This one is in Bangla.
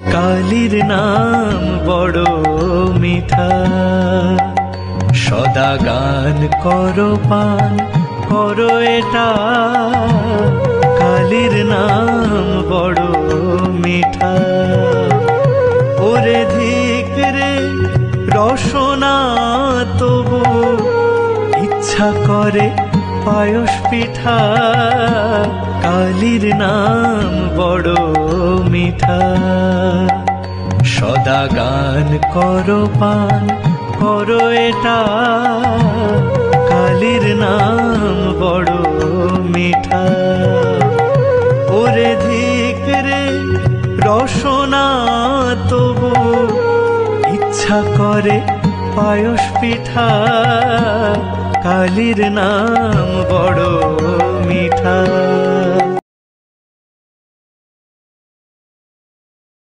কালীর নাম বড় মিঠা, সদা গান করো পান করো এটা। কালীর নাম বড় মিঠা। ওরে ধিক রে রসনা তবু ইচ্ছা করে পায়স পিঠা। কালীর নাম বড় মিঠা, সদা গান করো পান করো এটা। কালীর নাম বড় মিঠা। ওরে ধিক রে রসনা তবু ইচ্ছা করে পায়স পিঠা। কালীর নাম বড় মিঠা।